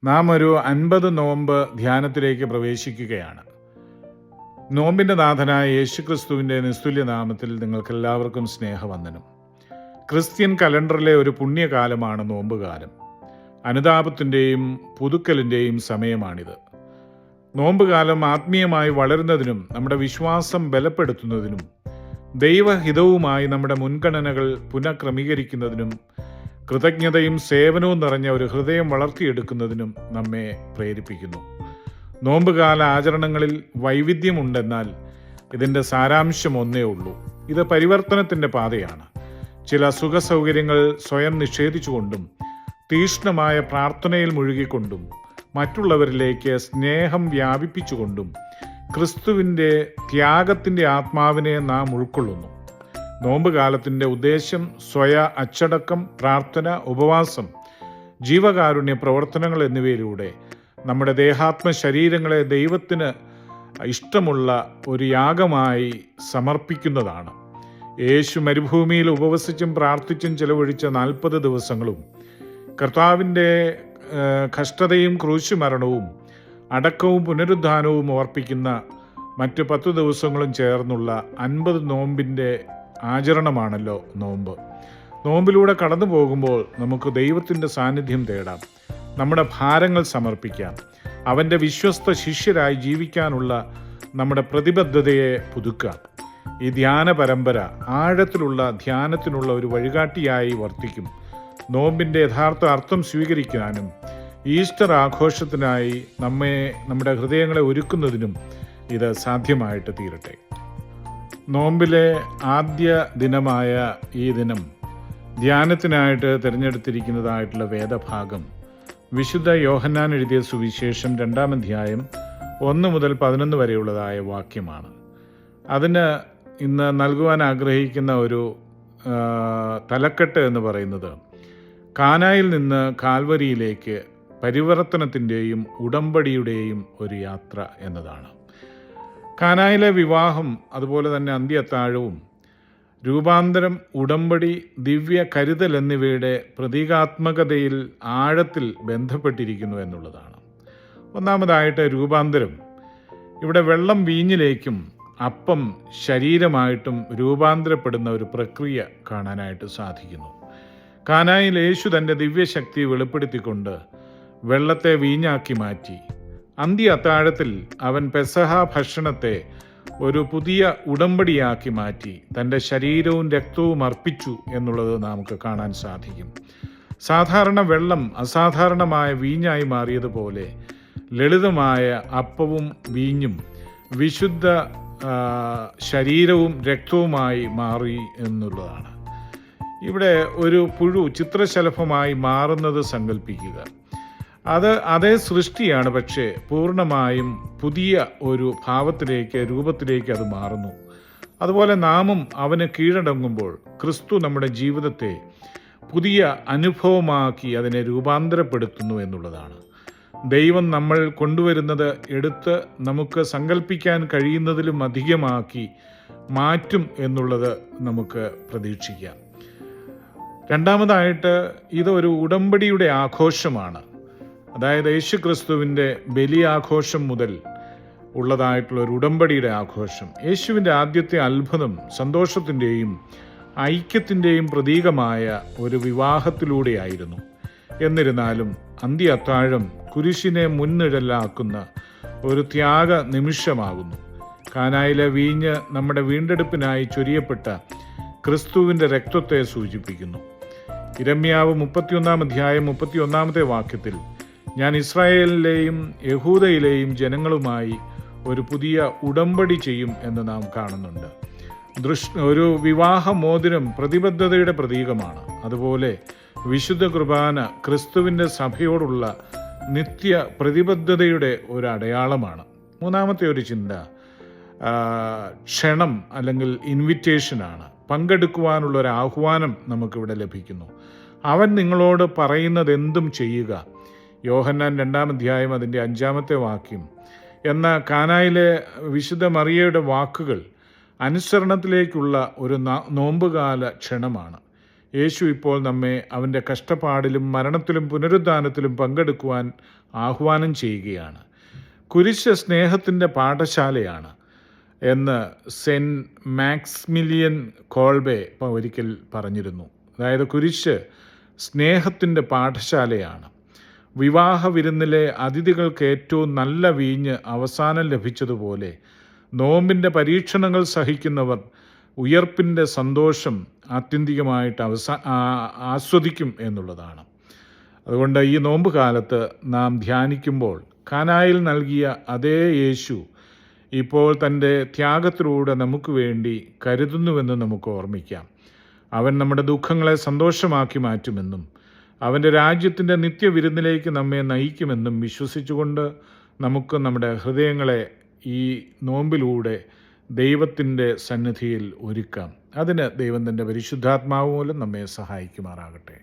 നാം ഒരു 50 നോമ്പ് ധ്യാനത്തിലേക്ക് പ്രവേശിക്കുകയാണ്. നോമ്പിൻ്റെ നാഥനായ യേശുക്രിസ്തുവിൻ്റെ നിസ്തുല്യ നാമത്തിൽ നിങ്ങൾക്കെല്ലാവർക്കും സ്നേഹവന്ദനം. ക്രിസ്ത്യൻ കലണ്ടറിലെ ഒരു പുണ്യകാലമാണ് നോമ്പുകാലം. അനുതാപത്തിൻ്റെയും പുതുക്കലിൻ്റെയും സമയമാണിത്. നോമ്പുകാലം ആത്മീയമായി വളരുന്നതിനും നമ്മുടെ വിശ്വാസം ബലപ്പെടുത്തുന്നതിനും ദൈവഹിതവുമായി നമ്മുടെ മുൻഗണനകൾ പുനഃക്രമീകരിക്കുന്നതിനും കൃതജ്ഞതയും സേവനവും നിറഞ്ഞ ഒരു ഹൃദയം വളർത്തിയെടുക്കുന്നതിനും നമ്മെ പ്രേരിപ്പിക്കുന്നു. നോമ്പുകാല ആചരണങ്ങളിൽ വൈവിധ്യമുണ്ടെന്നാൽ ഇതിൻ്റെ സാരാംശം ഒന്നേ ഉള്ളൂ: ഇത് പരിവർത്തനത്തിൻ്റെ പാതയാണ്. ചില സുഖസൗകര്യങ്ങൾ സ്വയം നിഷേധിച്ചുകൊണ്ടും തീക്ഷ്ണമായ പ്രാർത്ഥനയിൽ മുഴുകിക്കൊണ്ടും മറ്റുള്ളവരിലേക്ക് സ്നേഹം വ്യാപിപ്പിച്ചുകൊണ്ടും ക്രിസ്തുവിൻ്റെ ത്യാഗത്തിൻ്റെ ആത്മാവിനെ നാം ഉൾക്കൊള്ളുന്നു. നോമ്പുകാലത്തിൻ്റെ ഉദ്ദേശം സ്വയ അച്ചടക്കം, പ്രാർത്ഥന, ഉപവാസം, ജീവകാരുണ്യ പ്രവർത്തനങ്ങൾ എന്നിവയിലൂടെ നമ്മുടെ ദേഹാത്മ ശരീരങ്ങളെ ദൈവത്തിന് ഇഷ്ടമുള്ള ഒരു യാഗമായി സമർപ്പിക്കുന്നതാണ്. യേശു മരുഭൂമിയിൽ ഉപവസിച്ചും പ്രാർത്ഥിച്ചും ചെലവഴിച്ച 40 ദിവസങ്ങളും കർത്താവിൻ്റെ കഷ്ടതയും ക്രൂശുമരണവും അടക്കവും പുനരുദ്ധാനവും ഓർപ്പിക്കുന്ന മറ്റ് 10 ദിവസങ്ങളും ചേർന്നുള്ള 50 നോമ്പിൻ്റെ ആചരണമാണല്ലോ നോമ്പ്. നോമ്പിലൂടെ കടന്നു പോകുമ്പോൾ നമുക്ക് ദൈവത്തിൻ്റെ സാന്നിധ്യം തേടാം, നമ്മുടെ ഭാരങ്ങൾ സമർപ്പിക്കാം, അവൻ്റെ വിശ്വസ്ത ശിഷ്യരായി ജീവിക്കാനുള്ള നമ്മുടെ പ്രതിബദ്ധതയെ പുതുക്കാം. ഈ ധ്യാന പരമ്പര ആഴത്തിലുള്ള ധ്യാനത്തിനുള്ള ഒരു വഴികാട്ടിയായി വർത്തിക്കും. നോമ്പിൻ്റെ യഥാർത്ഥ അർത്ഥം സ്വീകരിക്കാനും ഈസ്റ്റർ ആഘോഷത്തിനായി നമ്മുടെ ഹൃദയങ്ങളെ ഒരുക്കുന്നതിനും ഇത് സാധ്യമായിട്ട് തീരട്ടെ. നോമ്പിലെ ആദ്യ ദിനമായ ഈ ദിനം ധ്യാനത്തിനായിട്ട് തിരഞ്ഞെടുത്തിരിക്കുന്നതായിട്ടുള്ള വേദഭാഗം വിശുദ്ധ യോഹന്നാൻ എഴുതിയ സുവിശേഷം 2-ാം അധ്യായം 1 മുതൽ 11 വരെയുള്ളതായ വാക്യമാണ്. അതിന് ഇന്ന് നൽകുവാൻ ആഗ്രഹിക്കുന്ന ഒരു തലക്കെട്ട് എന്ന് പറയുന്നത് കാനായിൽ നിന്ന് കാൽവരിയിലേക്ക് പരിവർത്തനത്തിൻ്റെയും ഉടമ്പടിയുടെയും ഒരു യാത്ര എന്നതാണ്. കാനായിലെ വിവാഹം, അതുപോലെ തന്നെ അന്ത്യത്താഴവും, രൂപാന്തരം, ഉടമ്പടി, ദിവ്യ കരുതൽ എന്നിവയുടെ പ്രതീകാത്മകതയിൽ ആഴത്തിൽ ബന്ധപ്പെട്ടിരിക്കുന്നു എന്നുള്ളതാണ്. ഒന്നാമതായിട്ട് രൂപാന്തരം. ഇവിടെ വെള്ളം വീഞ്ഞിലേക്കും അപ്പം ശരീരമായിട്ടും രൂപാന്തരപ്പെടുന്ന ഒരു പ്രക്രിയ കാണാനായിട്ട് സാധിക്കുന്നു. കാനായിൽ യേശു തൻ്റെ ദിവ്യശക്തി വെളിപ്പെടുത്തിക്കൊണ്ട് വെള്ളത്തെ വീഞ്ഞാക്കി മാറ്റി. അന്ത്യ അത്താഴത്തിൽ അവൻ പെസഹ ഭക്ഷണത്തെ ഒരു പുതിയ ഉടമ്പടിയാക്കി മാറ്റി തൻ്റെ ശരീരവും രക്തവും അർപ്പിച്ചു എന്നുള്ളത് നമുക്ക് കാണാൻ സാധിക്കും. സാധാരണ വെള്ളം അസാധാരണമായ വീഞ്ഞായി മാറിയതുപോലെ ലളിതമായ അപ്പവും വീഞ്ഞും വിശുദ്ധ ശരീരവും രക്തവുമായി മാറി എന്നുള്ളതാണ്. ഇവിടെ ഒരു പുഴു ചിത്രശലഭമായി മാറുന്നത് സങ്കല്പിക്കുക. അത് അതേ സൃഷ്ടിയാണ്, പക്ഷേ പൂർണ്ണമായും പുതിയ ഒരു രൂപത്തിലേക്ക് അത് മാറുന്നു. അതുപോലെ നാമും അവന് കീഴടങ്ങുമ്പോൾ ക്രിസ്തു നമ്മുടെ ജീവിതത്തെ പുതിയ അനുഭവമാക്കി അതിനെ രൂപാന്തരപ്പെടുത്തുന്നു എന്നുള്ളതാണ്. ദൈവം നമ്മൾ കൊണ്ടുവരുന്നത് എടുത്ത് നമുക്ക് സങ്കല്പിക്കാൻ കഴിയുന്നതിലും അധികമാക്കി മാറ്റും എന്നുള്ളത് നമുക്ക് പ്രതീക്ഷിക്കാം. രണ്ടാമതായിട്ട് ഇതൊരു ഉടമ്പടിയുടെ ആഘോഷമാണ്. അതായത് യേശു ക്രിസ്തുവിൻ്റെ ബലിയാഘോഷം മുതൽ ഉള്ളതായിട്ടുള്ള ഒരു ഉടമ്പടിയുടെ ആഘോഷം. യേശുവിൻ്റെ ആദ്യത്തെ അത്ഭുതം സന്തോഷത്തിൻ്റെയും ഐക്യത്തിൻ്റെയും പ്രതീകമായ ഒരു വിവാഹത്തിലൂടെയായിരുന്നു. എന്നിരുന്നാലും അന്ത്യ അത്താഴം കുരിശിനെ മുൻനിഴലാക്കുന്ന ഒരു ത്യാഗ നിമിഷമാകുന്നു. കാനായിലെ വീഞ്ഞ് നമ്മുടെ വീണ്ടെടുപ്പിനായി ചൊരിയപ്പെട്ട ക്രിസ്തുവിൻ്റെ രക്തത്തെ സൂചിപ്പിക്കുന്നു. യിരെമ്യാവ് 31-ാം അധ്യായം 31-ാമത്തെ വാക്യത്തിൽ ഞാൻ ഇസ്രായേലിലെയും യഹൂദയിലെയും ജനങ്ങളുമായി ഒരു പുതിയ ഉടമ്പടി ചെയ്യും എന്ന് നാം കാണുന്നുണ്ട്. ഒരു വിവാഹ മോതിരം പ്രതിബദ്ധതയുടെ പ്രതീകമാണ്. അതുപോലെ വിശുദ്ധ കുർബാന ക്രിസ്തുവിൻ്റെ സഭയോടുള്ള നിത്യ പ്രതിബദ്ധതയുടെ ഒരു അടയാളമാണ്. മൂന്നാമത്തെ ഒരു ചിന്ത ക്ഷണം അല്ലെങ്കിൽ ഇൻവിറ്റേഷനാണ്. പങ്കെടുക്കുവാനുള്ള ഒരു ആഹ്വാനം നമുക്കിവിടെ ലഭിക്കുന്നു. അവൻ നിങ്ങളോട് പറയുന്നത് എന്തും ചെയ്യുക. യോഹന്നാൻ 2-ാം അധ്യായം അതിൻ്റെ 5-ാമത്തെ വാക്യം. എന്ന കാനായിലെ വിശുദ്ധ മറിയയുടെ വാക്കുകൾ അനുസരണത്തിലേക്കുള്ള ഒരു നോമ്പുകാല ക്ഷണമാണ്. യേശു ഇപ്പോൾ നമ്മെ അവൻ്റെ കഷ്ടപ്പാടിലും മരണത്തിലും പുനരുദ്ധാനത്തിലും പങ്കെടുക്കുവാൻ ആഹ്വാനം ചെയ്യുകയാണ്. കുരിശ് സ്നേഹത്തിൻ്റെ പാഠശാലയാണ് എന്ന് സെൻറ്റ് മാക്സിമിലിയൻ കോൾബെ ഒരിക്കൽ പറഞ്ഞിരുന്നു. അതായത് കുരിശ് സ്നേഹത്തിൻ്റെ പാഠശാലയാണ്. വിവാഹ വിരുന്നിലെ അതിഥികൾക്ക് ഏറ്റവും നല്ല വീഞ്ഞ് അവസാനം ലഭിച്ചതുപോലെ നോമ്പിൻ്റെ പരീക്ഷണങ്ങൾ സഹിക്കുന്നവർ ഉയർപ്പിൻ്റെ സന്തോഷം ആത്യന്തികമായിട്ട് ആസ്വദിക്കും എന്നുള്ളതാണ്. അതുകൊണ്ട് ഈ നോമ്പ് കാലത്ത് നാം ധ്യാനിക്കുമ്പോൾ കാനായിൽ നൽകിയ അതേ യേശു ഇപ്പോൾ തൻ്റെ ത്യാഗത്തിലൂടെ നമുക്ക് വേണ്ടി കരുതുന്നുവെന്ന് നമുക്ക് ഓർമ്മിക്കാം. അവൻ നമ്മുടെ ദുഃഖങ്ങളെ സന്തോഷമാക്കി മാറ്റുമെന്നും അവൻ്റെ രാജ്യത്തിൻ്റെ നിത്യവിരുന്നിലേക്ക് നമ്മെ നയിക്കുമെന്നും വിശ്വസിച്ചുകൊണ്ട് നമുക്ക് നമ്മുടെ ഹൃദയങ്ങളെ ഈ നോമ്പിലൂടെ ദൈവത്തിൻ്റെ സന്നിധിയിൽ ഒരുക്കാം. അതിന് ദൈവം തൻ്റെ പരിശുദ്ധാത്മാവ് മൂലം നമ്മെ സഹായിക്കുമാറാകട്ടെ.